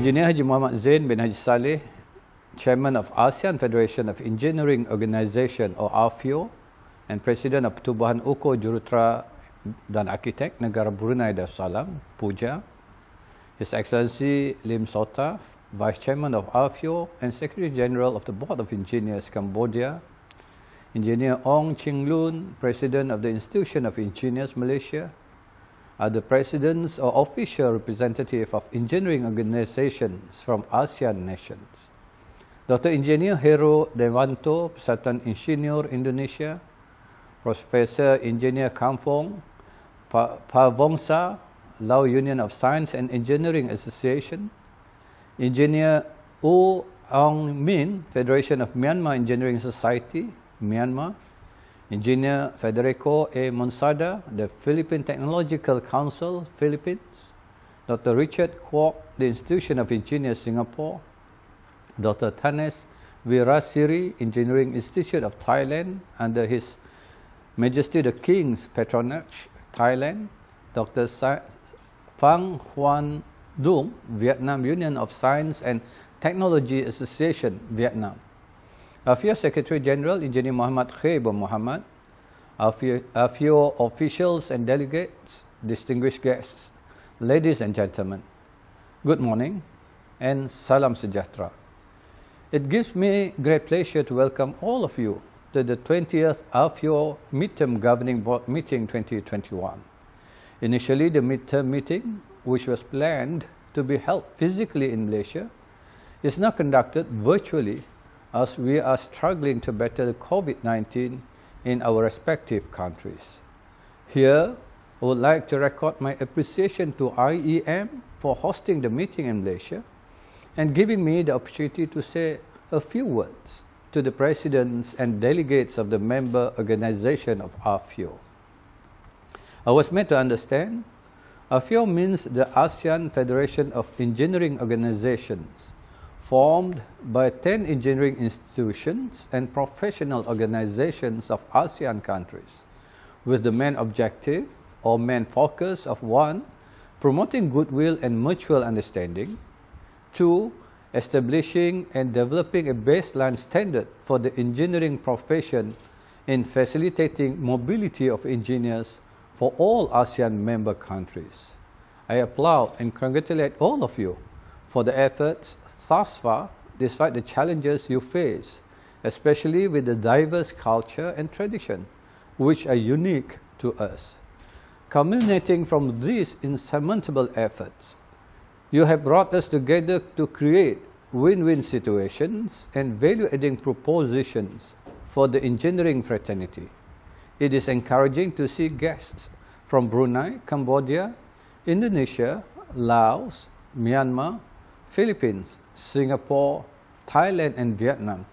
Engineer Haji Muhammad Zain bin Haji Saleh, Chairman of ASEAN Federation of Engineering Organisation or AFEO and President of Pertubuhan Ukur Jurutera dan Arkitek Negara Brunei Darussalam, Puja. His Excellency Lim Sotaf, Vice Chairman of AFEO and Secretary General of the Board of Engineers Cambodia. Engineer Ong Ching Lun, President of the Institution of Engineers Malaysia. Other presidents or official representatives of engineering organizations from ASEAN nations. Dr. Engineer Hero Dewanto, Persatuan Insinyur Indonesia. Professor Engineer Kampong Pavongsa, Lao Union of Science and Engineering Association. Engineer U Aung Min, Federation of Myanmar Engineering Society, Myanmar. Engineer Federico A. Monsada, the Philippine Technological Council, Philippines. Dr. Richard Kwok, the Institution of Engineers, Singapore. Dr. Thanes Wirasiri, Engineering Institute of Thailand, under His Majesty the King's patronage, Thailand. Dr. Phang Huan Dung, Vietnam Union of Science and Technology Association, Vietnam. AFEO Secretary General Engineer Muhammad Khair Muhammad, AFEO officials and delegates, distinguished guests, ladies and gentlemen, good morning and salam sejahtera. It gives me great pleasure to welcome all of you to the 20th AFEO Midterm Governing Board Meeting 2021. Initially, the midterm meeting, which was planned to be held physically in Malaysia, is now conducted virtually as we are struggling to battle the COVID-19 in our respective countries. Here, I would like to record my appreciation to IEM for hosting the meeting in Malaysia and giving me the opportunity to say a few words to the presidents and delegates of the member organization of AFEO. I was made to understand AFEO means the ASEAN Federation of Engineering Organizations, formed by 10 engineering institutions and professional organizations of ASEAN countries, with the main objective or main focus of 1. Promoting goodwill and mutual understanding, 2. Establishing and developing a baseline standard for the engineering profession in facilitating mobility of engineers for all ASEAN member countries. I applaud and congratulate all of you for the efforts thus far, despite the challenges you face, especially with the diverse culture and tradition, which are unique to us. Culminating from these insurmountable efforts, you have brought us together to create win-win situations and value-adding propositions for the engineering fraternity. It is encouraging to see guests from Brunei, Cambodia, Indonesia, Laos, Myanmar, Philippines, Singapore, Thailand and Vietnam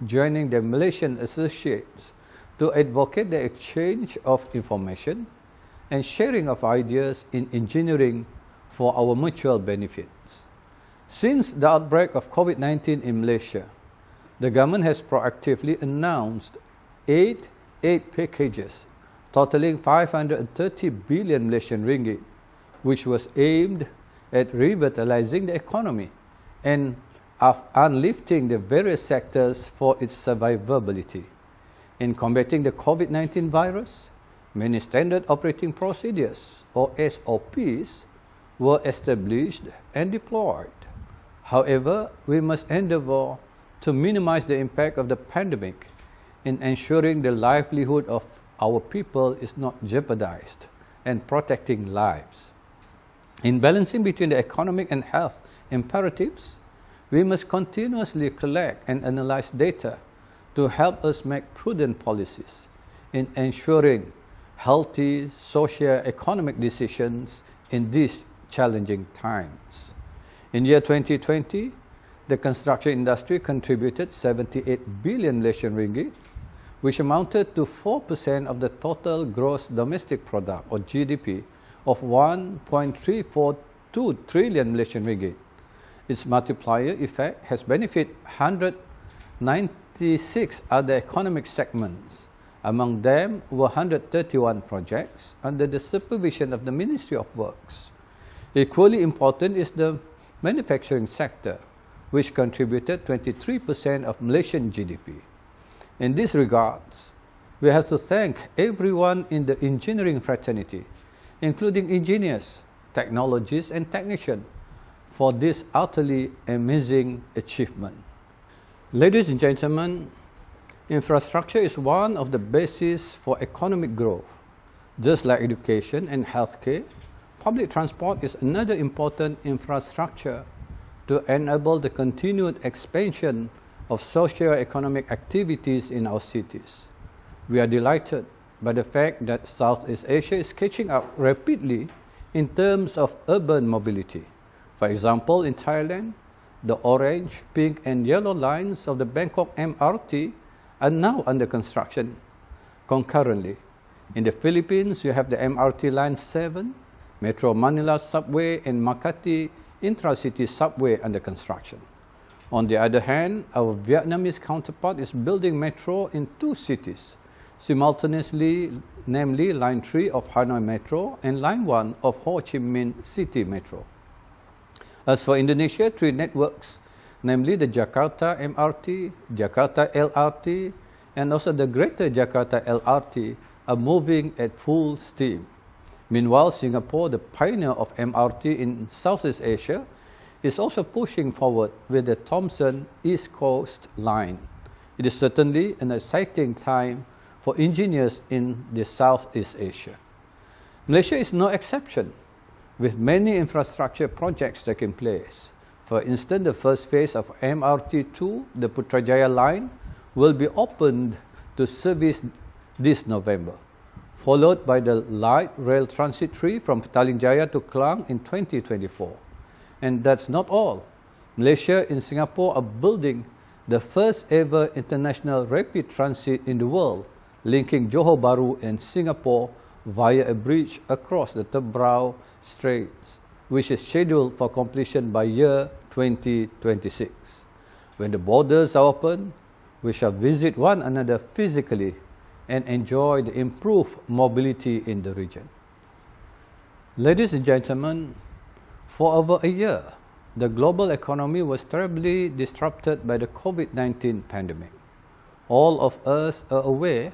joining their Malaysian associates to advocate the exchange of information and sharing of ideas in engineering for our mutual benefits. Since the outbreak of COVID-19 in Malaysia, the government has proactively announced 8 aid packages totaling 530 billion Malaysian ringgit, which was aimed at revitalizing the economy and of uplifting the various sectors for its survivability. In combating the COVID-19 virus, many standard operating procedures, or SOPs, were established and deployed. However, we must endeavor to minimize the impact of the pandemic in ensuring the livelihood of our people is not jeopardized and protecting lives. In balancing between the economic and health imperatives, we must continuously collect and analyze data to help us make prudent policies in ensuring healthy socio-economic decisions in these challenging times. In year 2020, the construction industry contributed 78 billion Malaysian ringgit, which amounted to 4% of the total gross domestic product or GDP of 1.342 trillion Malaysian ringgit. Its multiplier effect has benefited 196 other economic segments. Among them were 131 projects under the supervision of the Ministry of Works. Equally important is the manufacturing sector, which contributed 23% of Malaysian GDP. In these regards, we have to thank everyone in the engineering fraternity, including engineers, technologists, and technicians, for this utterly amazing achievement. Ladies and gentlemen, infrastructure is one of the bases for economic growth. Just like education and healthcare, public transport is another important infrastructure to enable the continued expansion of socio-economic activities in our cities. We are delighted by the fact that Southeast Asia is catching up rapidly in terms of urban mobility. For example, in Thailand, the orange, pink, and yellow lines of the Bangkok MRT are now under construction concurrently. In the Philippines, you have the MRT Line 7, Metro Manila Subway, and Makati Intra-City Subway under construction. On the other hand, our Vietnamese counterpart is building metro in 2 cities simultaneously, namely Line 3 of Hanoi Metro and Line 1 of Ho Chi Minh City Metro. As for Indonesia, 3 networks, namely the Jakarta MRT, Jakarta LRT, and also the Greater Jakarta LRT, are moving at full steam. Meanwhile, Singapore, the pioneer of MRT in Southeast Asia, is also pushing forward with the Thomson East Coast Line. It is certainly an exciting time for engineers in the Southeast Asia. Malaysia is no exception, with many infrastructure projects taking place. For instance, the first phase of MRT2, the Putrajaya line, will be opened to service this November, followed by the light rail transit 3 from Petaling Jaya to Klang in 2024. And that's not all. Malaysia and Singapore are building the first ever international rapid transit in the world, linking Johor Bahru and Singapore via a bridge across the Tebrau Straits, which is scheduled for completion by year 2026. When the borders are open, we shall visit one another physically and enjoy the improved mobility in the region. Ladies and gentlemen, for over a year, the global economy was terribly disrupted by the COVID-19 pandemic. All of us are aware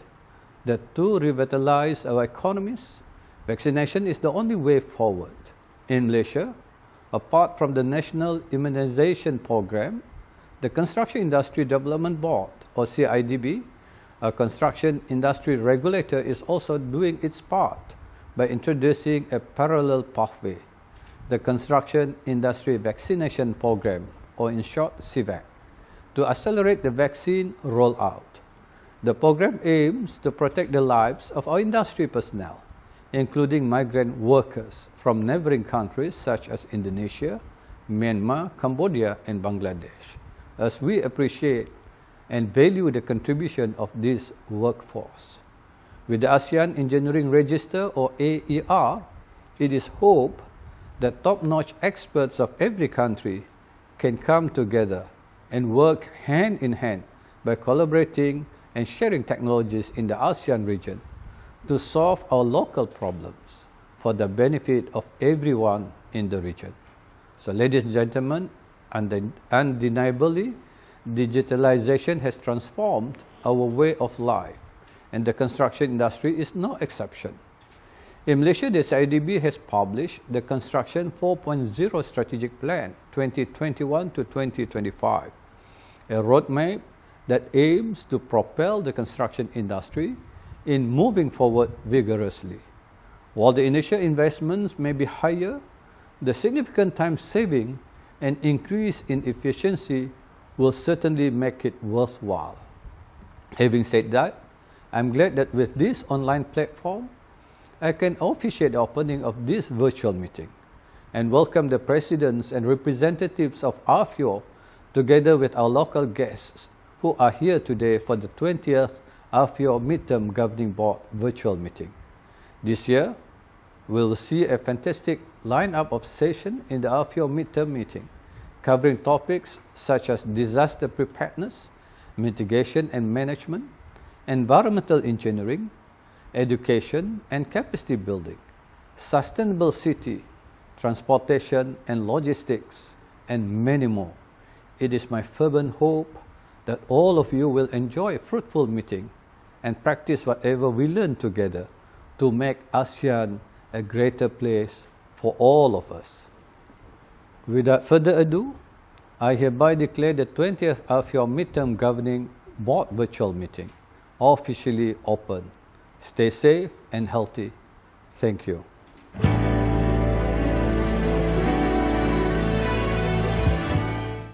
that to revitalize our economies, vaccination is the only way forward. In Malaysia, apart from the National Immunization Program, the Construction Industry Development Board, or CIDB, a construction industry regulator, is also doing its part by introducing a parallel pathway, the Construction Industry Vaccination Program, or in short, CIVAC, to accelerate the vaccine rollout. The program aims to protect the lives of our industry personnel, including migrant workers from neighboring countries such as Indonesia, Myanmar, Cambodia, and Bangladesh, as we appreciate and value the contribution of this workforce. With the ASEAN Engineering Register, or AER, it is hoped that top-notch experts of every country can come together and work hand in hand by collaborating and sharing technologies in the ASEAN region to solve our local problems for the benefit of everyone in the region. So, ladies and gentlemen, undeniably, digitalization has transformed our way of life, and the construction industry is no exception. In Malaysia, the CIDB has published the Construction 4.0 Strategic Plan 2021 to 2025, a roadmap that aims to propel the construction industry in moving forward vigorously. While the initial investments may be higher, the significant time saving and increase in efficiency will certainly make it worthwhile. Having said that, I'm glad that with this online platform, I can officiate the opening of this virtual meeting and welcome the presidents and representatives of AFEO together with our local guests who are here today for the 20th AFEO Midterm Governing Board virtual meeting. This year, we'll see a fantastic lineup of sessions in the AFEO Midterm meeting, covering topics such as disaster preparedness, mitigation and management, environmental engineering, education and capacity building, sustainable city, transportation and logistics, and many more. It is my fervent hope that all of you will enjoy a fruitful meeting and practice whatever we learn together to make ASEAN a greater place for all of us. Without further ado, I hereby declare the 20th AFEO Midterm Governing Board virtual meeting officially open. Stay safe and healthy. Thank you.